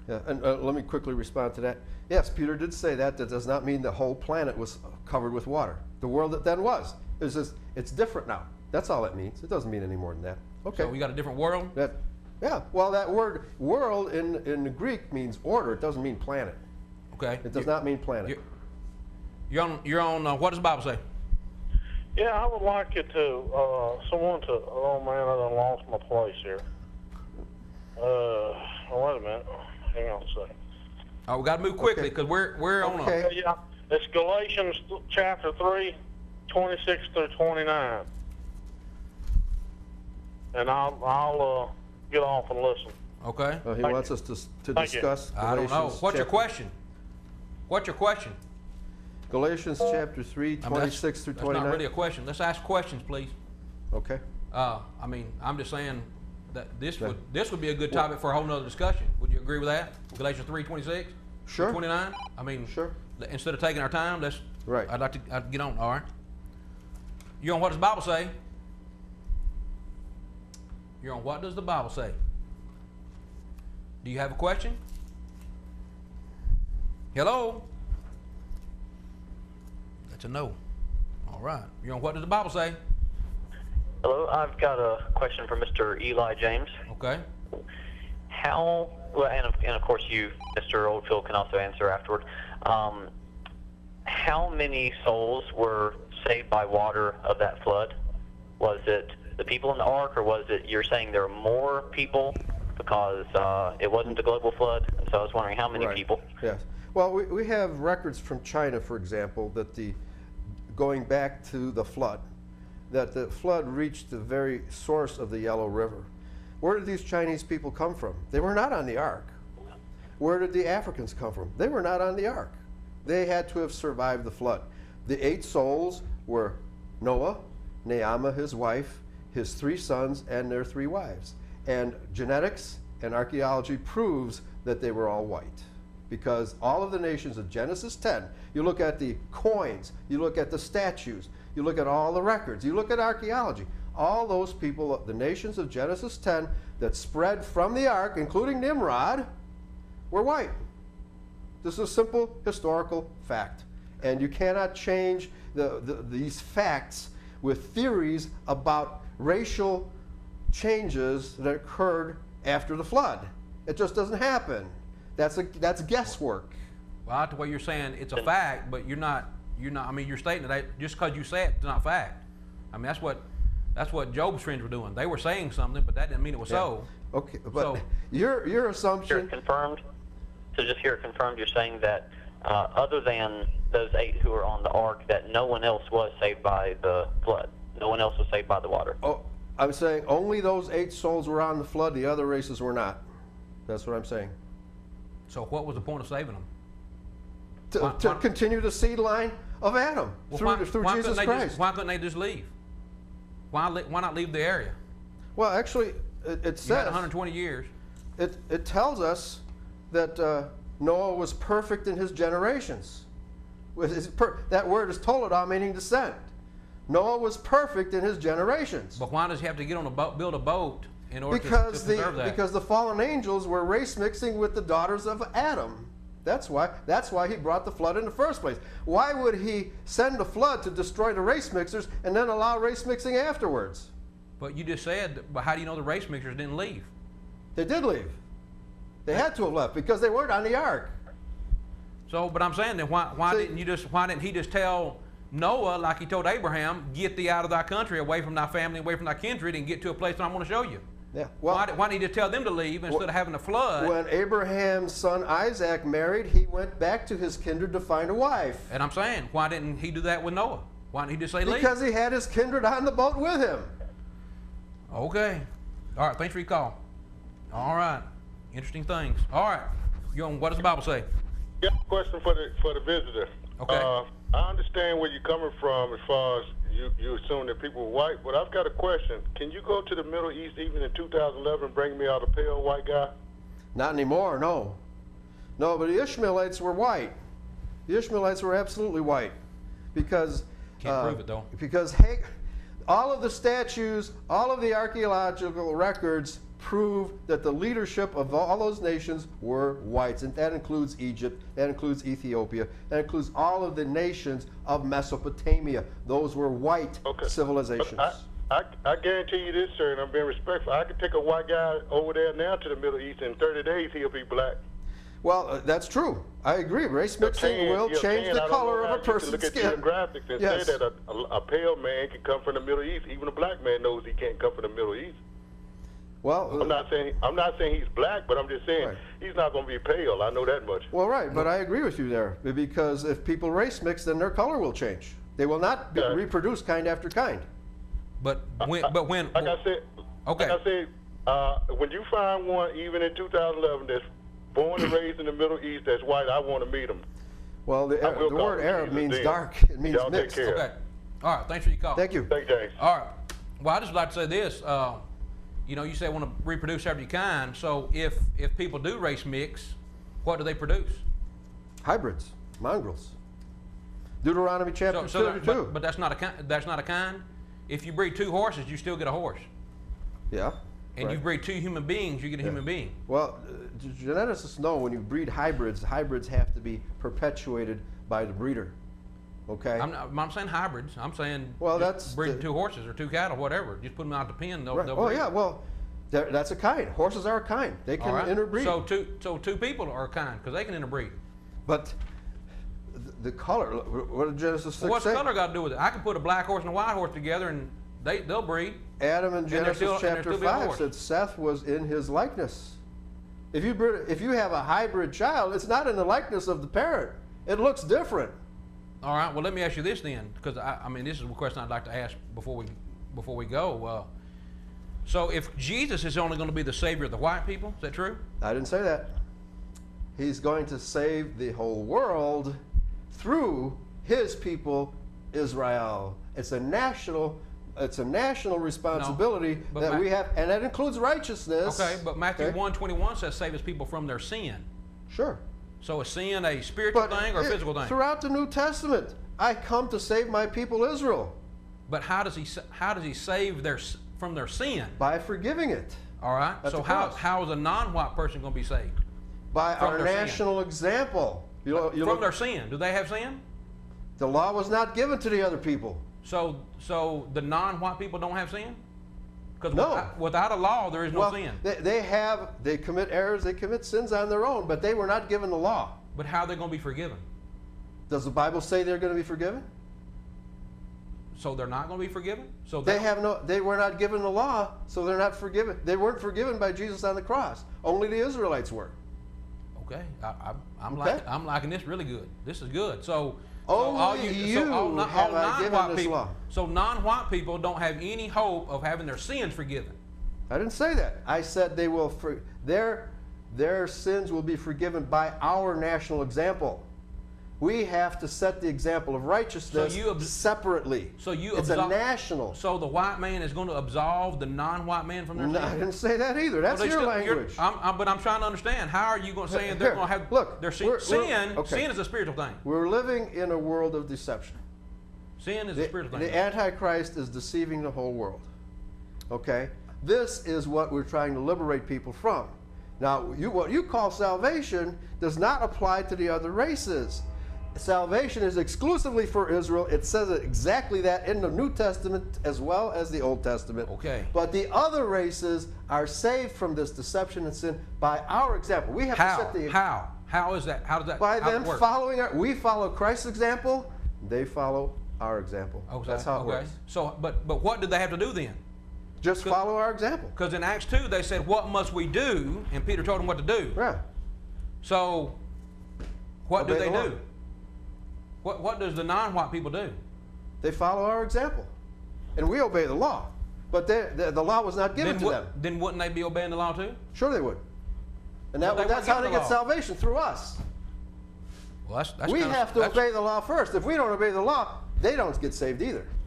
Yeah, and let me quickly respond to that. Yes, Peter did say that. That does not mean the whole planet was covered with water. The world that then was. It's different now. That's all it means. It doesn't mean any more than that. Okay. So we got a different world? Yeah, well, that word world in the Greek means order. It doesn't mean planet. Okay. It does not mean planet. You're on what does the Bible say? Yeah, I would like it to, someone to, oh man, I done lost my place here. Wait a minute. Hang on a second. Oh, we got to move quickly because we're on Okay. Yeah, it's Galatians chapter 3, 26 through 29. And I'll get off and listen. Okay. He Thank wants you. us to Thank you. discuss I don't know. Galatians What's your chapter- question? What's your question? Galatians chapter 3, 26 through That's 29. not really a question. Let's ask questions, please. Okay. I mean, I'm just saying that this would be a good topic for a whole nother discussion. Would you agree with that? Galatians 3, 26? Sure. 29? I mean, Sure. instead of taking our time, Right. I'd get on. All right. You're on what does the Bible say? You're on what does the Bible say? Do you have a question? Hello? That's a no. All right. You're on what does the Bible say? Hello, I've got a question for Mr. Eli James. Okay. How, well, and of course you, Mr. Oldfield, can also answer afterward. How many souls were saved by water of that flood? Was it the people in the ark, or was it, you're saying there were more people because it wasn't a global flood? And so I was wondering how many Right. people. Yes. Well, we have records from China, for example, that going back to the flood, that the flood reached the very source of the Yellow River. Where did these Chinese people come from? They were not on the ark. Where did the Africans come from? They were not on the ark. They had to have survived the flood. The 8 souls were Noah, Naamah, his wife, his 3 sons, and their 3 wives. And genetics and archaeology proves that they were all white. Because all of the nations of Genesis 10, you look at the coins, you look at the statues, you look at all the records, you look at archaeology, all those people, the nations of Genesis 10 that spread from the ark, including Nimrod, were white. This is a simple historical fact. And you cannot change these facts with theories about racial changes that occurred after the flood. It just doesn't happen. That's guesswork. Well, I like the way you're saying it's a fact, but you're not. I mean, you're stating that just because you say it, it's not fact. I mean, that's what Job's friends were doing. They were saying something, but that didn't mean it was so. Okay, but So- your Hear assumption. it confirmed? So just hear it confirmed, you're saying that other than those 8 who were on the ark, that no one else was saved by the flood. No one else was saved by the water. Oh, I'm saying only those 8 souls were on the flood. The other races were not. That's what I'm saying. So what was the point of saving them? To continue the seed line of Adam Well, through why Jesus couldn't they Christ. why couldn't they just leave? Why not leave the area? Well, actually, it You had says 120 years. it tells us that Noah was perfect in his generations. That word is toledot, meaning descent. Noah was perfect in his generations. But why does he have to get on a boat, build a boat in order to preserve that? Because the fallen angels were race mixing with the daughters of Adam. That's why he brought the flood in the first place. Why would he send the flood to destroy the race mixers and then allow race mixing afterwards? But you just said, but how do you know the race mixers didn't leave? They did leave. They had to have left because they weren't on the ark. So, but I'm saying then why didn't he just tell Noah, like he told Abraham, get thee out of thy country, away from thy family, away from thy kindred, and get to a place that I'm going to show you? Yeah. Well, Why didn't he just tell them to leave instead of having a flood? when Abraham's son Isaac married, he went back to his kindred to find a wife. And I'm saying, why didn't he do that with Noah? Why didn't he just say leave? Because he had his kindred on the boat with him. Okay. All right. Thanks for your call. All right. Interesting things. All right. You on what does the Bible say? Yeah, question for the visitor. Okay. I understand where you're coming from as far as you assume that people were white, but I've got a question. Can you go to the Middle East even in 2011 and bring me out a pale white guy? Not anymore, no. No, but the Ishmaelites were white. The Ishmaelites were absolutely white. Because Can't prove it, though. Because all of the statues, all of the archaeological records prove that the leadership of all those nations were whites, and that includes Egypt, that includes Ethiopia, that includes all of the nations of Mesopotamia. Those were white Okay. civilizations. I guarantee you this, sir, and I'm being respectful. I could take a white guy over there now to the Middle East. In 30 days, he'll be black. Well, that's true. I agree. Race mixing will change the color of a person's look at skin. demographics and Yes. say that a pale man can come from the Middle East. Even a black man knows he can't come from the Middle East. Well, I'm not saying he's black, but I'm just saying Right. he's not going to be pale. I know that much. well, right, but I agree with you there, because if people race mix, then their color will change. They will not Yeah. reproduce kind after kind. But when Like I said, okay. like I said, when you find one, even in 2011, that's born and raised in the Middle East, that's white, I want to meet him. Well, the I will the call word him Arab Jesus means then. dark. It means Y'all take mixed. care. Okay. All right. Thanks for your call. Thank you. Thanks, James. All right. Well, I just like to say this. You know, you say want to reproduce after you kind. So if people do race mix, what do they produce? Hybrids, mongrels. Deuteronomy chapter So 32. but that's not a kind. That's not a kind. If you breed two horses, you still get a horse. Yeah. And right. you breed two human beings, you get a human being. Well, geneticists know when you breed hybrids have to be perpetuated by the breeder. Okay? I'm saying hybrids. I'm saying Well, just that's breeding the- two horses or two cattle, whatever. Just put them out the pen. They'll, Right. they'll Oh, breed. yeah, well, that's a kind. Horses are a kind. They can All right. interbreed. So two people are kind because they can interbreed. But the color, what did Genesis 6 Well, what's say? color got to do with it? I can put a black horse and a white horse together, and they'll breed. Adam in they're Genesis still- and they're chapter still being 5 horse. said Seth was in his likeness. If you have a hybrid child, it's not in the likeness of the parent. It looks different. All right. Well, let me ask you this then, because I mean, this is a question I'd like to ask before we go. So, if Jesus is only going to be the savior of the white people, is that true? I didn't say that. He's going to save the whole world through his people, Israel. It's a national responsibility but that we have, and that includes righteousness. Okay, but Matthew Okay? 1:21 says save his people from their sin. Sure. So is sin a spiritual thing or a physical thing? Throughout the New Testament, I come to save my people Israel But how does he save from their sin? by forgiving it, All right. At So the how cross. is a non-white person going to be saved by From our their sin. national example. You from look, their sin? Do they have sin? the law was not given to the other people. So the non-white people don't have sin? Because No. without a law, there is no Well, sin. they commit errors, they commit sins on their own, but they were not given the law. But how are they going to be forgiven? Does the Bible say they're going to be forgiven? So they're not going to be forgiven? So They were not given the law, so they're not forgiven. They weren't forgiven by Jesus on the cross. Only the Israelites were. Okay, I'm Okay. I'm liking this really good. This is good. So Only all you all have I given non-white this people. law. So non-white people don't have any hope of having their sins forgiven. I didn't say that. I said they will their sins will be forgiven by our national example. We have to set the example of righteousness separately. So you it's a national. So the white man is going to absolve the non-white man from their No, I sins. didn't say that either. That's Well, your you're- language. but I'm trying to understand. How are you going to say they're Here, going to have look, their sin? okay. Sin is a spiritual thing. We're living in a world of deception. Sin is a spiritual thing. The Antichrist is deceiving the whole world. Okay? This is what we're trying to liberate people from. Now, what you call salvation does not apply to the other races. Salvation is exclusively for Israel. It says exactly that in the New Testament as well as the Old Testament. Okay. But the other races are saved from this deception and sin by our example. We have to set the How is that? How does that? by how does them it work? following we follow Christ's example, they follow our example. Okay, That's how it okay. works. So, but what did they have to do then? Just follow our example. Because in Acts 2 they said, "What must we do?" And Peter told them what to do. Right. So, what do Obey they the law. do? What does the non-white people do? They follow our example. And we obey the law. But the law was not given to them. Then wouldn't they be obeying the law too? Sure they would. And But they that's weren't how they given the get law. salvation, through us. Well, that's We kinda- have to that's- obey the law first. If we don't obey the law, they don't get saved either.